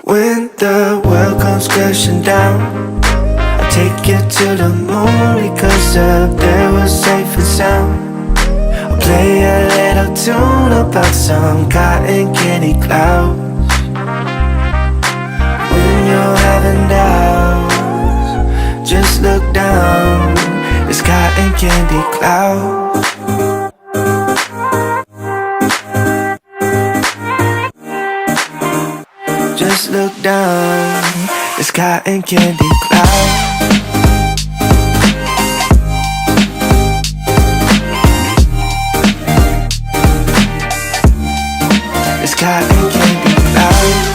When the world comes crashing down, I'll take you to the moon because up there we're safe and sound. I'll play a little tune about some cotton candy clouds. When you're having doubts, just look down, it's cotton candy clouds. Just look down, it's cotton candy clouds. It's cotton candy clouds.